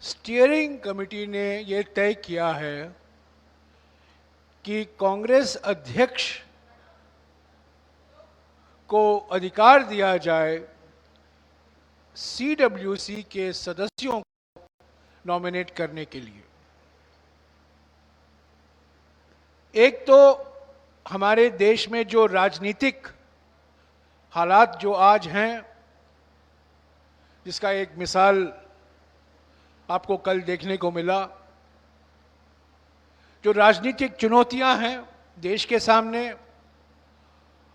Steering committee ने ये तय किया है कि कांग्रेस अध्यक्ष को अधिकार दिया जाए सीडब्ल्यूसी के सदस्यों को नॉमिनेट करने के लिए। एक तो हमारे देश में जो राजनीतिक हालात जो आज हैं, जिसका एक मिसाल आपको कल देखने को मिला, जो राजनीतिक चुनौतियां हैं देश के सामने,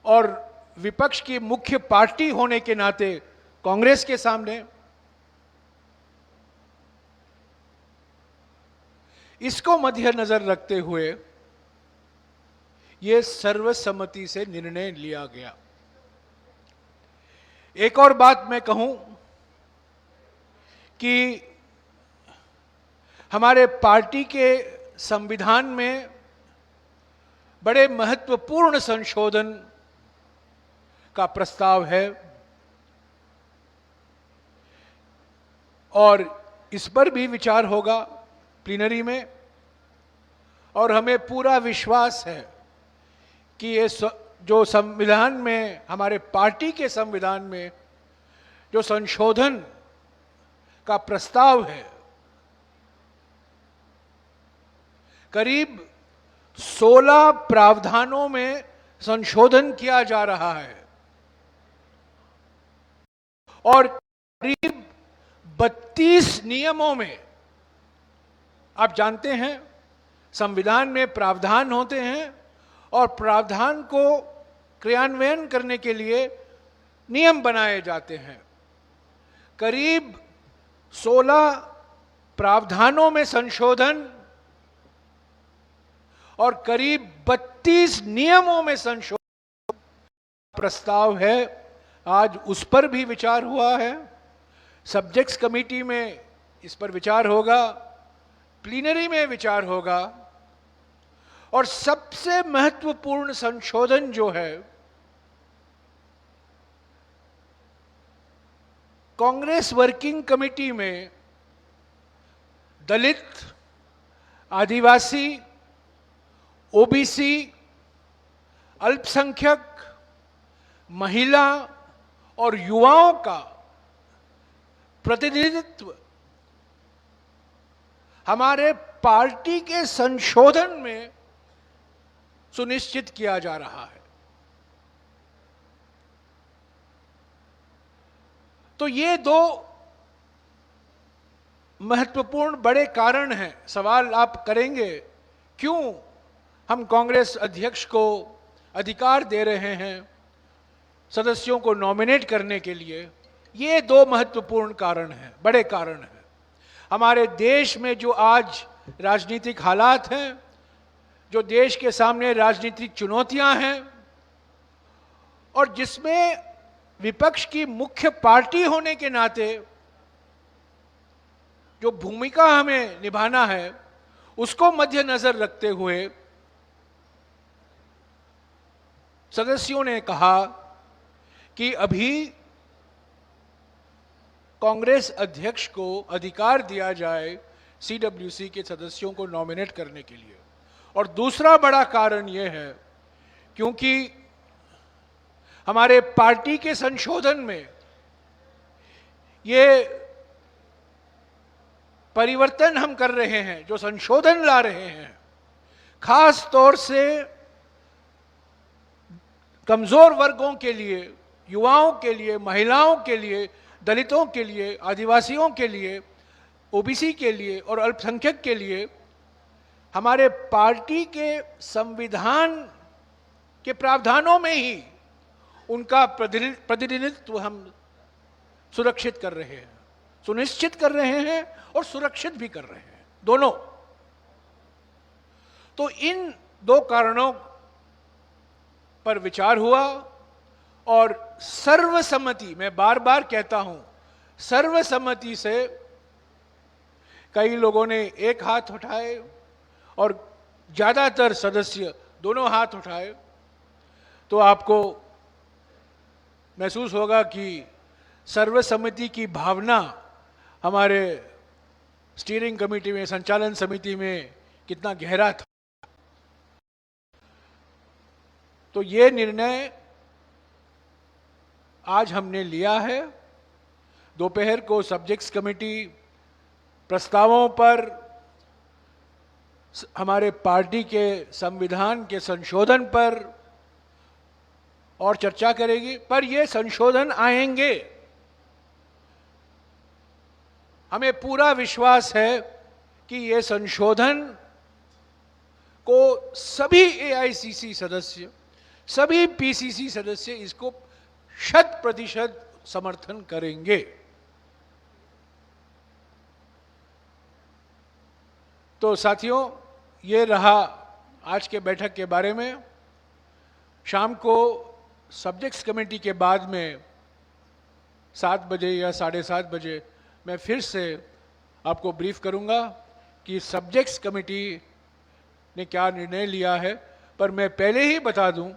और विपक्ष की मुख्य पार्टी होने के नाते कांग्रेस के सामने, इसको मद्देनजर रखते हुए यह सर्वसम्मति से निर्णय लिया गया। एक और बात मैं कहूं कि हमारे पार्टी के संविधान में बड़े महत्वपूर्ण संशोधन का प्रस्ताव है और इस पर भी विचार होगा प्लीनरी में, और हमें पूरा विश्वास है कि ये जो संविधान में, हमारे पार्टी के संविधान में जो संशोधन का प्रस्ताव है, करीब 16 प्रावधानों में संशोधन किया जा रहा है और करीब 32 नियमों में, आप जानते हैं संविधान में प्रावधान होते हैं और प्रावधान को क्रियान्वयन करने के लिए नियम बनाए जाते हैं। करीब 16 प्रावधानों में संशोधन और करीब 32 नियमों में संशोधन प्रस्ताव है। आज उस पर भी विचार हुआ है, सब्जेक्ट्स कमेटी में इस पर विचार होगा, प्लीनरी में विचार होगा, और सबसे महत्वपूर्ण संशोधन जो है, कांग्रेस वर्किंग कमेटी में दलित, आदिवासी, ओबीसी, अल्पसंख्यक, महिला और युवाओं का प्रतिनिधित्व हमारे पार्टी के संशोधन में सुनिश्चित किया जा रहा है। तो ये दो महत्वपूर्ण बड़े कारण हैं। सवाल आप करेंगे, क्यों हम कांग्रेस अध्यक्ष को अधिकार दे रहे हैं सदस्यों को नॉमिनेट करने के लिए? ये दो महत्वपूर्ण कारण हैं, बड़े कारण हैं। हमारे देश में जो आज राजनीतिक हालात हैं, जो देश के सामने राजनीतिक चुनौतियां हैं, और जिसमें विपक्ष की मुख्य पार्टी होने के नाते जो भूमिका हमें निभाना है, उसको मद्देनजर रखते हुए सदस्यों ने कहा कि अभी कांग्रेस अध्यक्ष को अधिकार दिया जाए सीडब्ल्यूसी के सदस्यों को नॉमिनेट करने के लिए। और दूसरा बड़ा कारण यह है क्योंकि हमारे पार्टी के संशोधन में ये परिवर्तन हम कर रहे हैं, जो संशोधन ला रहे हैं, खास तौर से कमजोर वर्गों के लिए, युवाओं के लिए, महिलाओं के लिए, दलितों के लिए, आदिवासियों के लिए, ओबीसी के लिए और अल्पसंख्यक के लिए हमारे पार्टी के संविधान के प्रावधानों में ही उनका प्रतिनिधित्व हम सुरक्षित कर रहे हैं, सुनिश्चित कर रहे हैं और सुरक्षित भी कर रहे हैं, दोनों। तो इन दो कारणों पर विचार हुआ और सर्वसम्मति, मैं बार बार कहता हूं, सर्वसम्मति से कई लोगों ने एक हाथ उठाए और ज्यादातर सदस्य दोनों हाथ उठाए, तो आपको महसूस होगा कि सर्वसम्मति की भावना हमारे स्टीयरिंग कमेटी में, संचालन समिति में कितना गहरा था। तो ये निर्णय आज हमने लिया है। दोपहर को सब्जेक्ट्स कमेटी प्रस्तावों पर हमारे पार्टी के संविधान के संशोधन पर और चर्चा करेगी, पर ये संशोधन आएंगे। हमें पूरा विश्वास है कि ये संशोधन को सभी एआईसीसी सदस्य, सभी पीसीसी सदस्य इसको 100% समर्थन करेंगे। तो साथियों, ये रहा आज के बैठक के बारे में। शाम को सब्जेक्ट्स कमेटी के बाद में 7 बजे या 7:30 बजे मैं फिर से आपको ब्रीफ करूंगा कि सब्जेक्ट्स कमेटी ने क्या निर्णय लिया है। पर मैं पहले ही बता दूं,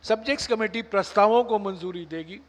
सब्जेक्ट्स कमेटी प्रस्तावों को मंजूरी देगी।